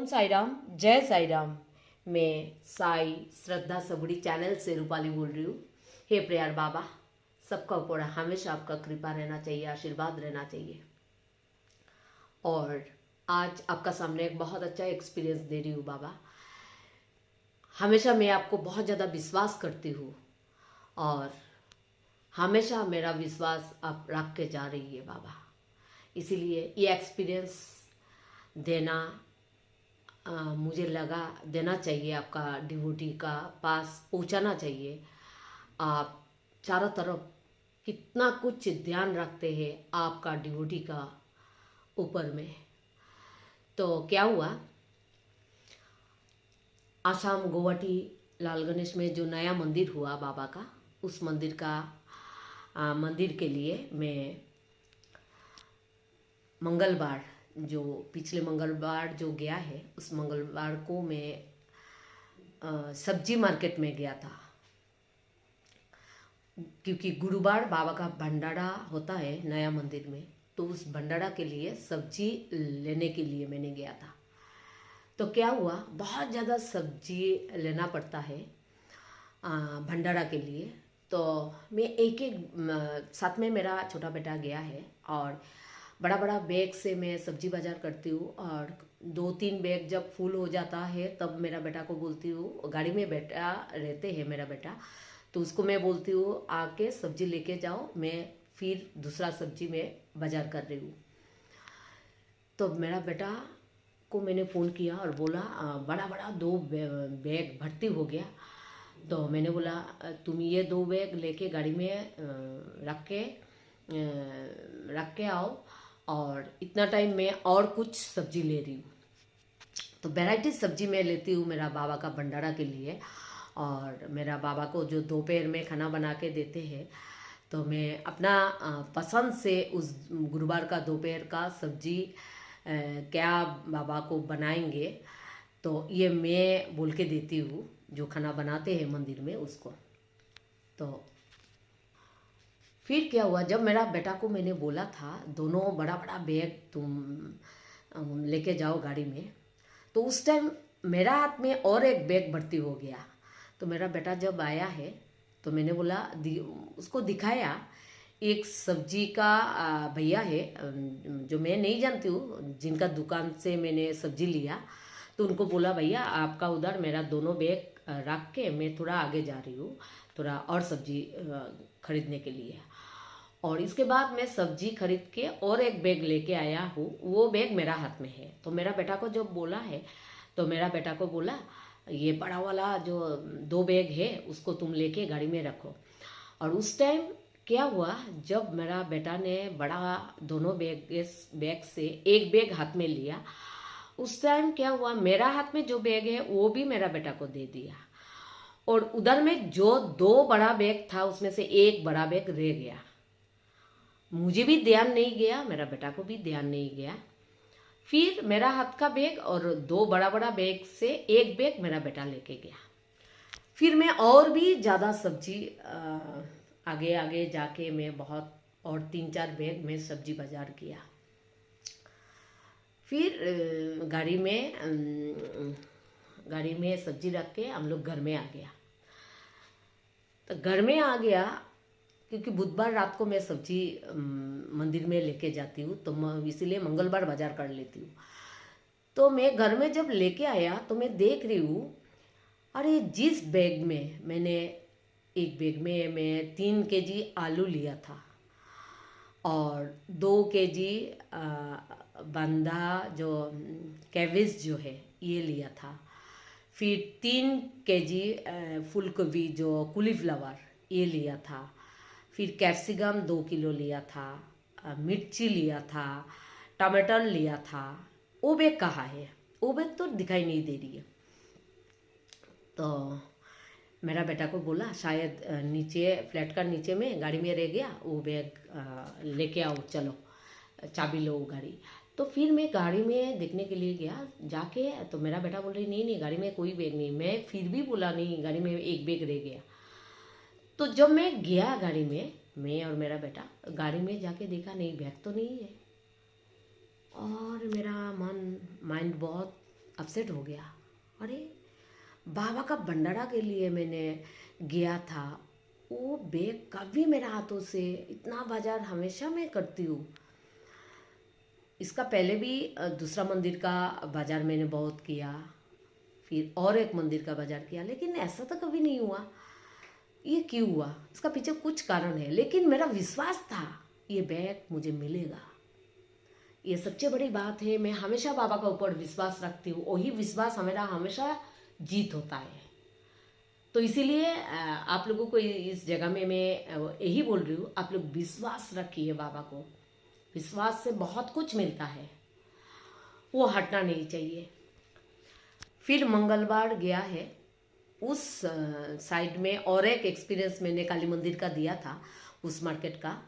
ओम साई राम, जय साई राम। मैं साई श्रद्धा सबुड़ी चैनल से रूपाली बोल रही हूँ। हे प्यार बाबा, सबका ऊपर हमेशा आपका कृपा रहना चाहिए, आशीर्वाद रहना चाहिए। और आज आपका सामने एक बहुत अच्छा एक्सपीरियंस दे रही हूँ बाबा। हमेशा मैं आपको बहुत ज़्यादा विश्वास करती हूँ और हमेशा मेरा विश्वास आप रख के जा रही है बाबा। इसीलिए ये एक्सपीरियंस देना मुझे लगा देना चाहिए, आपका डिवोटी का पास पहुंचाना चाहिए। आप चारों तरफ कितना कुछ ध्यान रखते हैं आपका डिवोटी का ऊपर में। तो क्या हुआ, आसाम गुवाहाटी लाल गणेश में जो नया मंदिर हुआ बाबा का, उस मंदिर का मंदिर के लिए मैं मंगलवार, जो पिछले मंगलवार जो गया है, उस मंगलवार को मैं सब्जी मार्केट में गया था, क्योंकि गुरुवार बाबा का भंडारा होता है नया मंदिर में। तो उस भंडारा के लिए सब्जी लेने के लिए मैंने गया था। तो क्या हुआ, बहुत ज़्यादा सब्जी लेना पड़ता है भंडारा के लिए। तो मैं एक एक साथ में मेरा छोटा बेटा गया है और बड़ा बड़ा बैग से मैं सब्जी बाजार करती हूँ। और 2-3 बैग जब फुल हो जाता है तब मेरा बेटा को बोलती हूँ, गाड़ी में बेटा रहते हैं मेरा बेटा, तो उसको मैं बोलती हूँ आके सब्जी लेके जाओ, मैं फिर दूसरा सब्जी में बाजार कर रही हूँ। तो मेरा बेटा को मैंने फ़ोन किया और बोला बड़ा बड़ा 2 बैग भर्ती हो गया। तो मैंने बोला तुम ये 2 बैग लेके गाड़ी में रख के आओ, और इतना टाइम मैं और कुछ सब्जी ले रही हूँ। तो वैरायटी सब्जी मैं लेती हूँ मेरा बाबा का भंडारा के लिए। और मेरा बाबा को जो दोपहर में खाना बना के देते हैं, तो मैं अपना पसंद से उस गुरुवार का दोपहर का सब्जी क्या बाबा को बनाएंगे, तो ये मैं बोल के देती हूँ जो खाना बनाते हैं मंदिर में उसको। तो फिर क्या हुआ, जब मेरा बेटा को मैंने बोला था दोनों बड़ा बड़ा बैग तुम लेके जाओ गाड़ी में, तो उस टाइम मेरा हाथ में और एक बैग भर्ती हो गया। तो मेरा बेटा जब आया है तो मैंने बोला उसको दिखाया, एक सब्जी का भैया है जो मैं नहीं जानती हूँ, जिनका दुकान से मैंने सब्जी लिया। तो उनको बोला भैया आपका उधर मेरा दोनों बैग रख के मैं थोड़ा आगे जा रही हूँ, थोड़ा और सब्जी खरीदने के लिए। और इसके बाद मैं सब्जी खरीद के और एक बैग लेके आया हूँ, वो बैग मेरा हाथ में है। तो मेरा बेटा को जब बोला है, तो मेरा बेटा को बोला ये बड़ा वाला जो 2 बैग है उसको तुम लेके गाड़ी में रखो। और उस टाइम क्या हुआ, जब मेरा बेटा ने बड़ा दोनों बैग से एक बैग हाथ में लिया, उस टाइम क्या हुआ, मेरा हाथ में जो बैग है वो भी मेरा बेटा को दे दिया। और उधर में जो 2 बड़ा बैग था उसमें से एक बड़ा बैग रह गया। मुझे भी ध्यान नहीं गया, मेरा बेटा को भी ध्यान नहीं गया। फिर मेरा हाथ का बैग और 2 बड़ा बड़ा बैग से एक बैग मेरा बेटा लेके गया। फिर मैं और भी ज़्यादा सब्जी आगे आगे जाके मैं बहुत और 3-4 बैग में सब्जी बाजार किया। फिर गाड़ी में सब्जी रख के हम लोग घर में आ गया। तो घर में आ गया क्योंकि बुधवार रात को मैं सब्जी मंदिर में लेके जाती हूँ, तो इसीलिए मंगलवार बाजार कर लेती हूँ। तो मैं घर में जब लेके आया तो मैं देख रही हूँ, अरे जिस बैग में मैंने, एक बैग में मैं 3 केजी आलू लिया था और 2 केजी बंधा जो कैबेज जो है ये लिया था, फिर 3 केजी फूल गोभी जो कॉलीफ्लावर ये लिया था, फिर कैप्सिकम 2 किलो लिया था, मिर्ची लिया था, टमाटर लिया था। वो बैग कहाँ है? वो बैग तो दिखाई नहीं दे रही है। तो मेरा बेटा को बोला शायद नीचे फ्लैट का नीचे में गाड़ी में रह गया, वो बैग लेके आओ, चलो चाबी लो गाड़ी। तो फिर मैं गाड़ी में देखने के लिए गया जाके, तो मेरा बेटा बोल रही नहीं गाड़ी में कोई बैग नहीं। मैं फिर भी बोला नहीं, गाड़ी में एक बैग रह गया। तो जब मैं गया गाड़ी में, मैं और मेरा बेटा गाड़ी में जाके देखा नहीं, बैग तो नहीं है। और मेरा माइंड बहुत अपसेट हो गया। अरे बाबा का भंडारा के लिए मैंने गया था, वो बैग कभी मेरे हाथों से, इतना बाजार हमेशा मैं करती हूँ। इसका पहले भी दूसरा मंदिर का बाजार मैंने बहुत किया, फिर और एक मंदिर का बाजार किया, लेकिन ऐसा तो कभी नहीं हुआ। ये क्यों हुआ? इसका पीछे कुछ कारण है, लेकिन मेरा विश्वास था ये बैग मुझे मिलेगा। ये सबसे बड़ी बात है, मैं हमेशा बाबा का ऊपर विश्वास रखती हूँ, वही विश्वास मेरा हमेशा जीत होता है। तो इसीलिए आप लोगों को इस जगह में मैं यही बोल रही हूँ, आप लोग विश्वास रखिए बाबा को। विश्वास से बहुत कुछ मिलता है, वो हटना नहीं चाहिए। फिर मंगलवार गया है, उस साइड में और एक एक्सपीरियंस मैंने काली मंदिर का दिया था, उस मार्केट का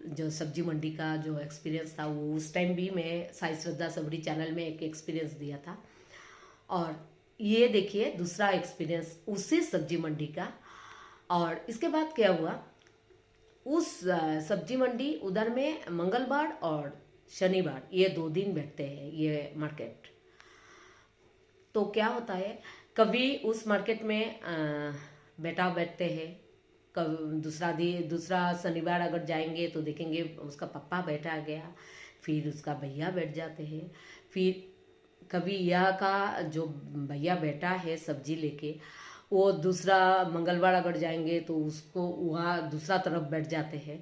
जो सब्जी मंडी का जो एक्सपीरियंस था, वो उस टाइम भी मैं साई श्रद्धा सबरी चैनल में एक एक्सपीरियंस दिया था। और ये देखिए दूसरा एक्सपीरियंस उसी सब्जी मंडी का। और इसके बाद क्या हुआ, उस सब्जी मंडी उधर में मंगलवार और शनिवार ये 2 दिन बैठते हैं ये मार्केट। तो क्या होता है, कभी उस मार्केट में बेटा बैठते हैं, कभी दूसरा शनिवार अगर जाएंगे तो देखेंगे उसका पापा बैठा गया, फिर उसका भैया बैठ जाते हैं। फिर कभी यह का जो भैया बैठा है सब्जी लेके, वो दूसरा मंगलवार अगर जाएंगे तो उसको वहाँ दूसरा तरफ बैठ जाते हैं।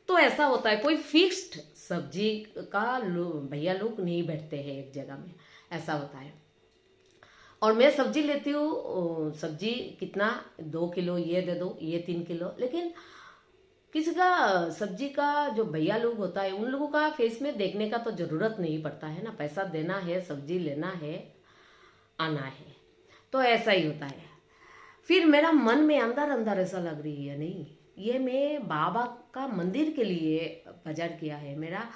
तो ऐसा होता है, कोई फिक्स्ड सब्जी का भैया लोग नहीं बैठते हैं एक जगह में, ऐसा होता है। और मैं सब्जी लेती हूँ, सब्जी कितना 2 किलो ये दे दो, ये 3 किलो, लेकिन किसी का सब्जी का जो भैया लोग होता है उन लोगों का फेस में देखने का तो ज़रूरत नहीं पड़ता है ना, पैसा देना है, सब्जी लेना है, आना है, तो ऐसा ही होता है। फिर मेरा मन में अंदर अंदर ऐसा लग रही है, नहीं ये मैं बाबा का मंदिर के लिए बाजार किया है, मेरा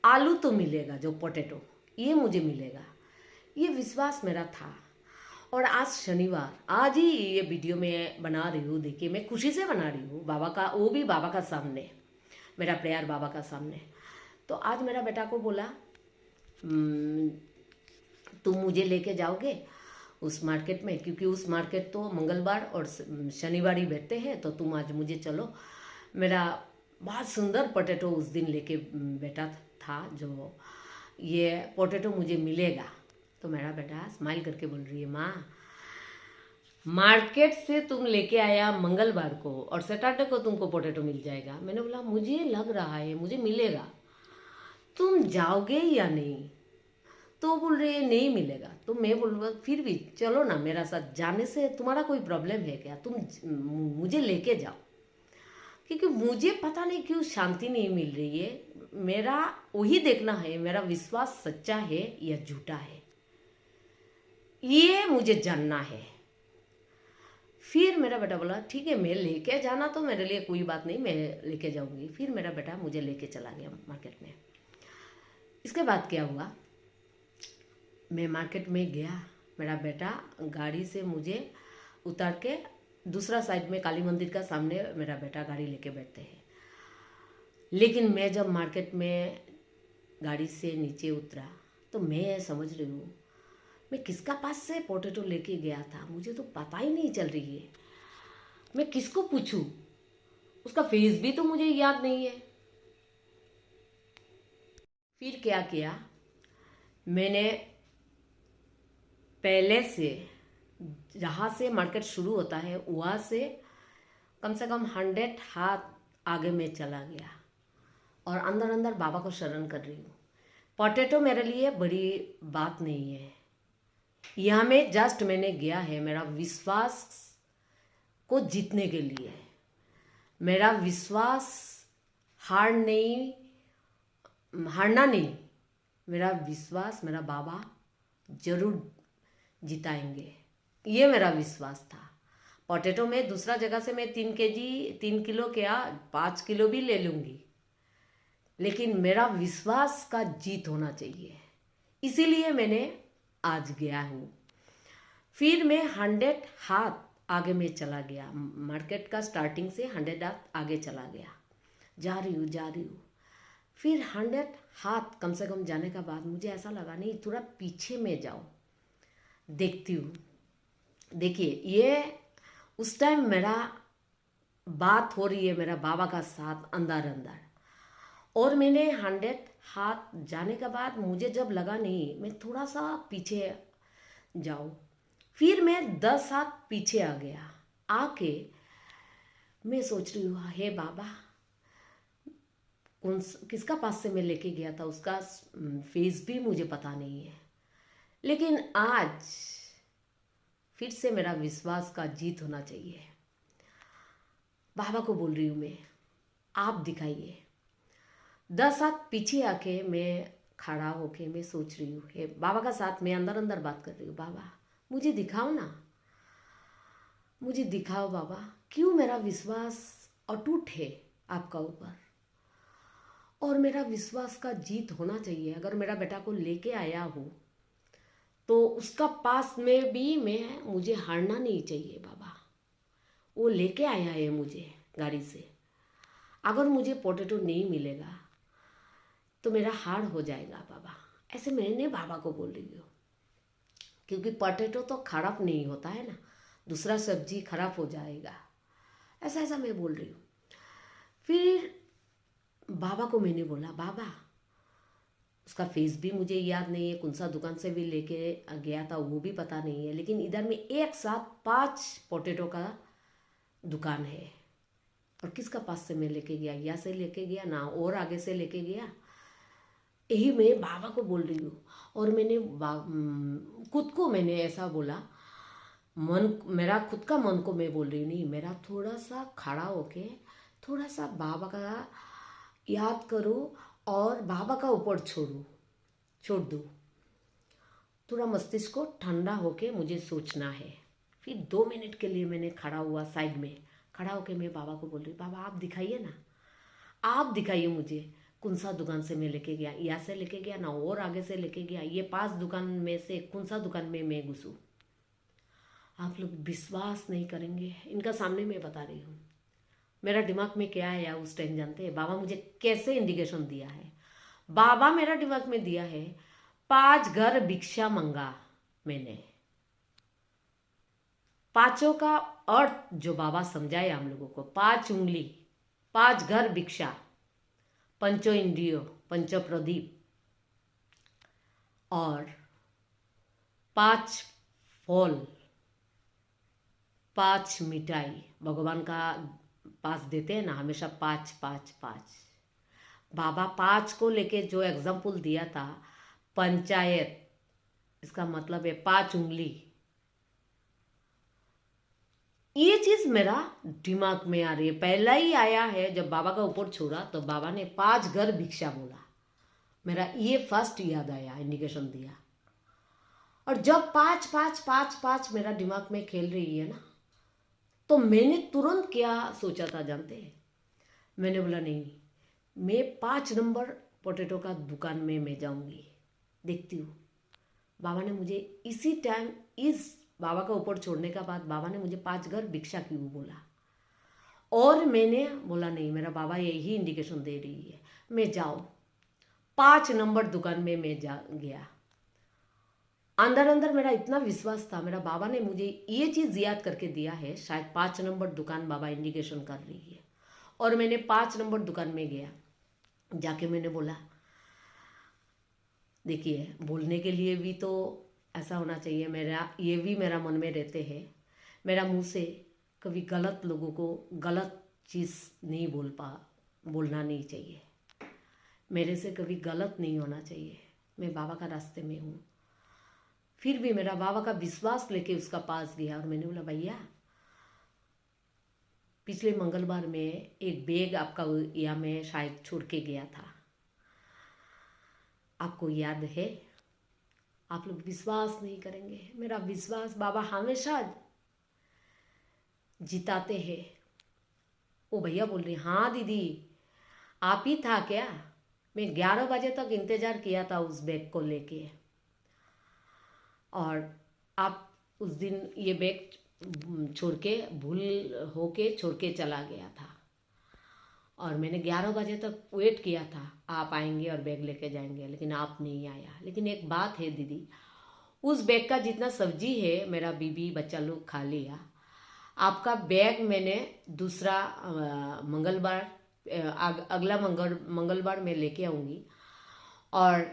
आलू तो मिलेगा, जो पोटैटो ये मुझे मिलेगा, ये विश्वास मेरा था। और आज शनिवार, आज ही ये वीडियो मैं बना रही हूँ, देखिए मैं खुशी से बना रही हूँ बाबा का, वो भी बाबा का सामने, मेरा प्रेयर बाबा का सामने। तो आज मेरा बेटा को बोला, तुम मुझे लेके जाओगे उस मार्केट में, क्योंकि उस मार्केट तो मंगलवार और शनिवार ही बैठते हैं, तो तुम आज मुझे चलो। मेरा बहुत सुंदर पोटैटो उस दिन लेके बैठा था, जो ये पोटैटो मुझे मिलेगा। तो मेरा बेटा स्माइल करके बोल रही है, माँ मार्केट से तुम लेके आया मंगलवार को और सैटरडे को तुमको पोटैटो मिल जाएगा। मैंने बोला मुझे लग रहा है मुझे मिलेगा, तुम जाओगे या नहीं? तो बोल रहे हैं नहीं मिलेगा। तो मैं बोलूँगा फिर भी चलो ना मेरा साथ, जाने से तुम्हारा कोई प्रॉब्लम है क्या? तुम मुझे लेके जाओ, क्योंकि मुझे पता नहीं क्यों शांति नहीं मिल रही है। मेरा वही देखना है, मेरा विश्वास सच्चा है या झूठा है, ये मुझे जानना है। फिर मेरा बेटा बोला ठीक है, मैं लेके जाना तो मेरे लिए कोई बात नहीं, मैं लेके जाऊंगी। फिर मेरा बेटा मुझे लेके चला गया मार्केट में। इसके बाद क्या हुआ, मैं मार्केट में गया, मेरा बेटा गाड़ी से मुझे उतार के दूसरा साइड में काली मंदिर का सामने मेरा बेटा गाड़ी लेके बैठते हैं। लेकिन मैं जब मार्केट में गाड़ी से नीचे उतरा तो मैं समझ रही हूँ मैं किसका पास से पोटैटो लेके गया था, मुझे तो पता ही नहीं चल रही है। मैं किसको पूछूं, उसका फेस भी तो मुझे याद नहीं है। फिर क्या किया, मैंने पहले से जहाँ से मार्केट शुरू होता है वहाँ से कम से कम 100 हाथ आगे में चला गया और अंदर अंदर बाबा को शरण कर रही हूँ। पोटैटो मेरे लिए बड़ी बात नहीं है, यहाँ में जस्ट मैंने गया है मेरा विश्वास को जीतने के लिए। मेरा विश्वास हारना नहीं, मेरा विश्वास मेरा बाबा जरूर जिताएंगे, ये मेरा विश्वास था। पोटैटो में दूसरा जगह से मैं 3 किलो क्या 5 किलो भी ले लूँगी, लेकिन मेरा विश्वास का जीत होना चाहिए, इसीलिए मैंने आज गया हूँ। फिर मैं 100 हाथ आगे में चला गया, मार्केट का स्टार्टिंग से 100 हाथ आगे चला गया, जा रही हूँ। फिर 100 हाथ कम से कम जाने का बाद मुझे ऐसा लगा नहीं थोड़ा पीछे में जाओ, देखती हूँ। देखिए, ये उस टाइम मेरा बात हो रही है मेरा बाबा का साथ अंदर अंदर, और मैंने 100 हाथ जाने के बाद मुझे जब लगा नहीं, मैं थोड़ा सा पीछे जाऊँ, फिर मैं 10 हाथ पीछे आ गया। आके मैं सोच रही हूँ, हे बाबा, कौन किसका पास से मैं लेके गया था, उसका फेस भी मुझे पता नहीं है। लेकिन आज फिर से मेरा विश्वास का जीत होना चाहिए। बाबा को बोल रही हूँ मैं, आप दिखाइए। 10 हाथ पीछे आके मैं खड़ा होके मैं सोच रही हूँ, हे बाबा का साथ मैं अंदर अंदर बात कर रही हूँ, बाबा मुझे दिखाओ ना, मुझे दिखाओ बाबा, क्यों मेरा विश्वास अटूट है आपका ऊपर, और मेरा विश्वास का जीत होना चाहिए। अगर मेरा बेटा को लेके आया हूँ तो उसका पास में भी मुझे हारना नहीं चाहिए बाबा। वो लेके आया है मुझे गाड़ी से, अगर मुझे पोटैटो नहीं मिलेगा तो मेरा हार हो जाएगा बाबा। ऐसे मैंने बाबा को बोल रही हूँ, क्योंकि पोटैटो तो खराब नहीं होता है ना, दूसरा सब्जी खराब हो जाएगा, ऐसा ऐसा मैं बोल रही हूँ। फिर बाबा को मैंने बोला, बाबा उसका फेस भी मुझे याद नहीं है, कौन सा दुकान से भी लेके गया था वो भी पता नहीं है, लेकिन इधर में एक साथ 5 पोटैटो का दुकान है, और किसका पास से मैं लेके गया, यहाँ से लेके गया ना और आगे से लेके गया, यही मैं बाबा को बोल रही हूँ। और मैंने खुद को मैंने ऐसा बोला, मन मेरा खुद का मन को मैं बोल रही हूँ, नहीं मेरा थोड़ा सा खड़ा होके थोड़ा सा बाबा का याद करो और बाबा का ऊपर छोड़ दो, थोड़ा मस्तिष्क को ठंडा होके मुझे सोचना है। फिर 2 मिनट के लिए मैंने खड़ा हुआ, साइड में खड़ा होके मैं बाबा को बोल रही हूँ, बाबा आप दिखाइए ना, आप दिखाइए मुझे कौन सा दुकान से मैं लेके गया, यहाँ से लेके गया ना और आगे से लेके गया, ये 5 दुकान में से कौन सा दुकान में मैं घुसूँ। आप लोग विश्वास नहीं करेंगे, इनका सामने मैं बता रही हूँ मेरा दिमाग में क्या आया उस टाइम। जानते हैं बाबा मुझे कैसे इंडिकेशन दिया है? बाबा मेरा दिमाग में दिया है, 5 घर भिक्षा मंगा मैंने। 5 का अर्थ जो बाबा समझाए हम लोगों को, 5 उंगली, 5 घर भिक्षा, पंचो इंद्रियो, पंचो प्रदीप, और 5 फल, 5 मिठाई भगवान का पास देते हैं ना हमेशा, 5 5 5। बाबा 5 को लेके जो एग्जाम्पल दिया था, पंचायत, इसका मतलब है 5 उंगली। ये चीज मेरा दिमाग में आ रही है, पहला ही आया है जब बाबा का ऊपर छोड़ा तो बाबा ने 5 घर भिक्षा बोला, मेरा ये फर्स्ट याद आया, इंडिकेशन दिया। और जब 5 5 5 5 मेरा दिमाग में खेल रही है ना, तो मैंने तुरंत क्या सोचा था जानते हैं? मैंने बोला नहीं, मैं 5 नंबर पोटैटो का दुकान में मैं जाऊंगी, देखती हूँ। बाबा ने मुझे इसी टाइम, इस बाबा का ऊपर छोड़ने का बाद बाबा ने मुझे 5 घर भिक्षा क्यों बोला, और मैंने बोला नहीं, मेरा बाबा यही इंडिकेशन दे रही है, मैं जाऊँ। 5 नंबर दुकान में मैं जा गया। अंदर अंदर मेरा इतना विश्वास था, मेरा बाबा ने मुझे ये चीज़ याद करके दिया है, शायद 5 नंबर दुकान बाबा इंडिकेशन कर रही है। और मैंने 5 नंबर दुकान में गया, जाके मैंने बोला, देखिए बोलने के लिए भी तो ऐसा होना चाहिए, मेरा ये भी मेरा मन में रहते हैं, मेरा मुंह से कभी गलत लोगों को गलत चीज़ नहीं बोलना नहीं चाहिए, मेरे से कभी गलत नहीं होना चाहिए, मैं बाबा का रास्ते में हूँ। फिर भी मेरा बाबा का विश्वास लेके उसका पास गया, और मैंने बोला, भैया पिछले मंगलवार में एक बैग आपका यहाँ में शायद छोड़ के गया था, आपको याद है? आप लोग विश्वास नहीं करेंगे, मेरा विश्वास बाबा हमेशा जिताते हैं। वो भैया बोल रही, हाँ दीदी आप ही था क्या? मैं 11 बजे तक इंतज़ार किया था उस बैग को लेके, और आप उस दिन ये बैग छोड़ के भूल होके छोड़ के चला गया था, और मैंने 11 बजे तक वेट किया था, आप आएंगे और बैग लेके जाएंगे, लेकिन आप नहीं आया। लेकिन एक बात है दीदी, उस बैग का जितना सब्जी है मेरा बीबी बच्चा लोग खा लिया। आपका बैग मैंने दूसरा मंगलवार अगला मंगलवार मैं लेके आऊँगी। और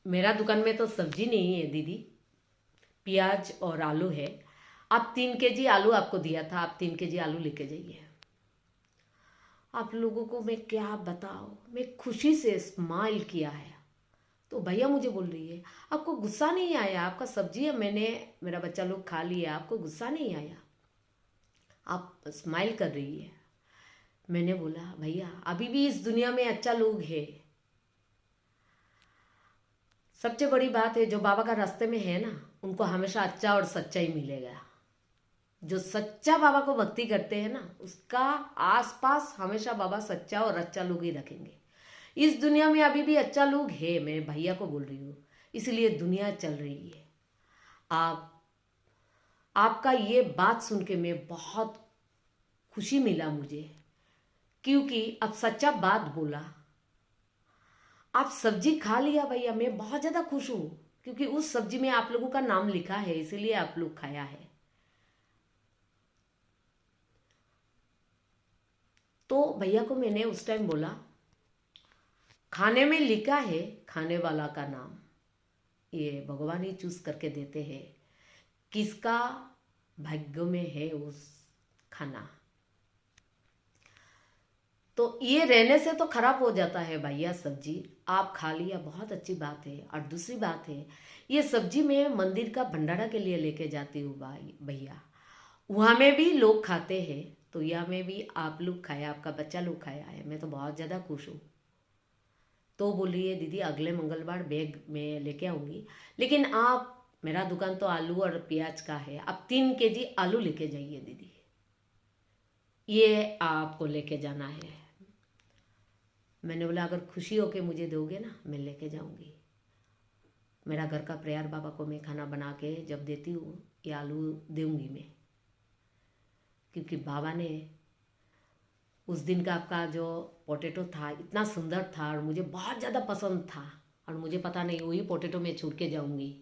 मेरा दुकान में तो सब्जी नहीं है दीदी, प्याज और आलू है। आप 3 kg आलू आपको दिया था, आप 3 kg आलू लेके जाइए। आप लोगों को मैं क्या बताऊँ, मैं खुशी से स्माइल किया है। तो भैया मुझे बोल रही है आपको गुस्सा नहीं आया, आपका सब्जी है मेरा बच्चा लोग खा लिया, आपको गुस्सा नहीं आया, आप स्माइल कर रही है। मैंने बोला भैया अभी भी इस दुनिया में अच्छा लोग है। सबसे बड़ी बात है जो बाबा का रास्ते में है ना, उनको हमेशा अच्छा और सच्चा ही मिलेगा। जो सच्चा बाबा को भक्ति करते हैं ना, उसका आसपास हमेशा बाबा सच्चा और अच्छा लोग ही रखेंगे। इस दुनिया में अभी भी अच्छा लोग है, मैं भैया को बोल रही हूँ, इसलिए दुनिया चल रही है। आपका ये बात सुन के मैं बहुत खुशी मिला मुझे, क्योंकि अब सच्चा बात बोला। आप सब्जी खा लिया भैया, मैं बहुत ज़्यादा खुश हूँ, क्योंकि उस सब्जी में आप लोगों का नाम लिखा है, इसीलिए आप लोग खाया है। तो भैया को मैंने उस टाइम बोला खाने में लिखा है खाने वाला का नाम, ये भगवान ही चूज करके देते हैं किसका भाग्य में है उस खाना। तो ये रहने से तो खराब हो जाता है भैया सब्जी, आप खा लिया बहुत अच्छी बात है। और दूसरी बात है ये सब्जी मैं मंदिर का भंडारा के लिए लेके जाती हूँ भैया, वहाँ में भी लोग खाते हैं, तो यहाँ में भी आप लोग खाया, आपका बच्चा लोग खाया है, मैं तो बहुत ज़्यादा खुश हूँ। तो बोलिए दीदी अगले मंगलवार बैग में लेके आऊँगी, लेकिन आप मेरा दुकान तो आलू और प्याज का है, आप 3 kg आलू लेके जाइए दीदी, ये आपको लेके जाना है। मैंने बोला अगर खुशी होके मुझे दोगे ना मैं लेके जाऊंगी। मेरा घर का प्रेयर बाबा को मैं खाना बना के जब देती हूँ ये आलू दूंगी मैं, क्योंकि बाबा ने उस दिन का आपका जो पोटैटो था इतना सुंदर था और मुझे बहुत ज़्यादा पसंद था, और मुझे पता नहीं वही पोटैटो मैं छूट के जाऊंगी।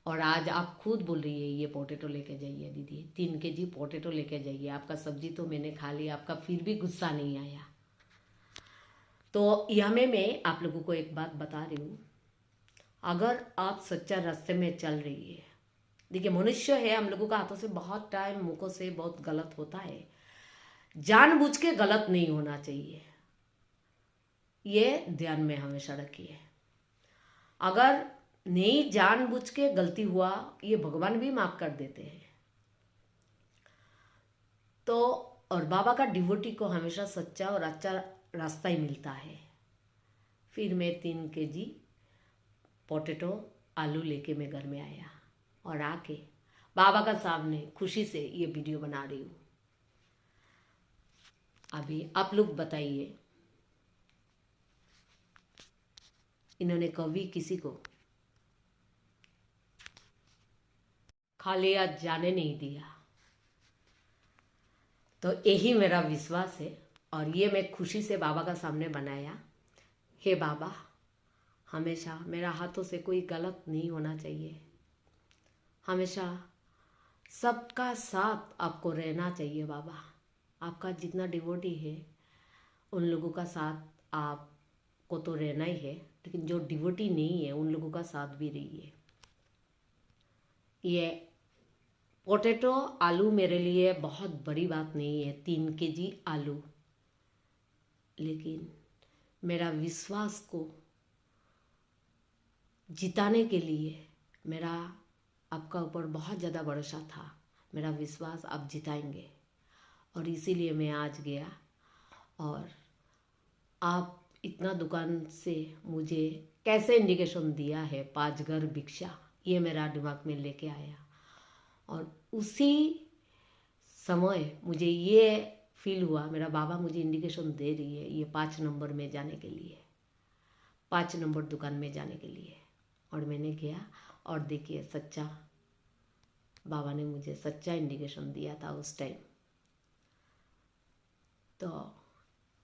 और आज आप खुद बोल रही है ये पोटैटो लेके जाइए दीदी, 3 kg पोटैटो लेके जाइए। आपका सब्जी तो मैंने खा लिया, आपका फिर भी गुस्सा नहीं आया। तो यह में मैं आप लोगों को एक बात बता रही हूँ, अगर आप सच्चा रास्ते में चल रही है, देखिए मनुष्य है, हम लोगों का हाथों से बहुत टाइम मुखों से बहुत गलत होता है, जानबूझ के गलत नहीं होना चाहिए, ये ध्यान में हमेशा रखिए। अगर नहीं जानबूझ के गलती हुआ ये भगवान भी माफ कर देते हैं। तो और बाबा का डिवोटी को हमेशा सच्चा और अच्छा रास्ता ही मिलता है। फिर मैं 3 kg पोटैटो आलू लेके मैं घर में आया और आके बाबा का सामने खुशी से ये वीडियो बना रही हूँ। अभी आप लोग बताइए, इन्होंने कभी किसी को खाली हाथ जाने नहीं दिया, तो यही मेरा विश्वास है। और ये मैं खुशी से बाबा का सामने बनाया। हे बाबा, हमेशा मेरा हाथों से कोई गलत नहीं होना चाहिए, हमेशा सबका साथ आपको रहना चाहिए बाबा। आपका जितना डिवोटी है उन लोगों का साथ आपको तो रहना ही है, लेकिन जो डिवोटी नहीं है उन लोगों का साथ भी रहिए। ये पोटैटो आलू मेरे लिए बहुत बड़ी बात नहीं है, 3 kg आलू, लेकिन मेरा विश्वास को जिताने के लिए मेरा आपका ऊपर बहुत ज़्यादा भरोसा था, मेरा विश्वास आप जिताएंगे, और इसीलिए मैं आज गया। और आप इतना दुकान से मुझे कैसे इंडिकेशन दिया है 5 घर भिक्षा, ये मेरा दिमाग में लेके आया। और उसी समय मुझे ये फील हुआ मेरा बाबा मुझे इंडिकेशन दे रही है ये 5 नंबर में जाने के लिए, 5 नंबर दुकान में जाने के लिए। और मैंने गया और देखिए सच्चा बाबा ने मुझे सच्चा इंडिकेशन दिया था उस टाइम। तो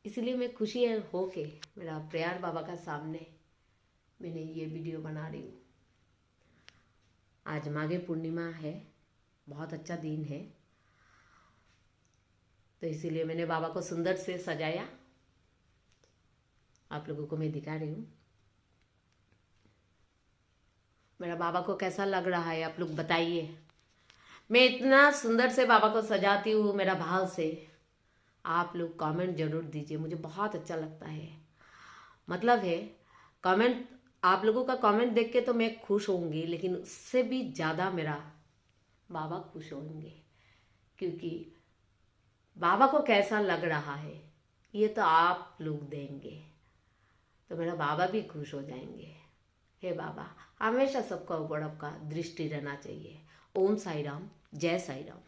इसलिए मैं खुशी है हो के मेरा प्रेयर बाबा का सामने मैंने ये वीडियो बना रही हूँ। आज माघी पूर्णिमा है, बहुत अच्छा दिन है, तो इसीलिए मैंने बाबा को सुंदर से सजाया। आप लोगों को मैं दिखा रही हूँ। मेरा बाबा को कैसा लग रहा है आप लोग बताइए। मैं इतना सुंदर से बाबा को सजाती हूँ मेरा भाव से। आप लोग कमेंट जरूर दीजिए, मुझे बहुत अच्छा लगता है। मतलब है कमेंट, आप लोगों का कमेंट देख के तो मैं खुश होंगी, लेकिन उससे भी ज़्यादा मेरा बाबा खुश होंगे, क्योंकि बाबा को कैसा लग रहा है ये तो आप लोग देंगे, तो मेरा बाबा भी खुश हो जाएंगे। हे बाबा, हमेशा सबका ऊपर आपका दृष्टि रहना चाहिए। ओम साई राम, जय साई राम।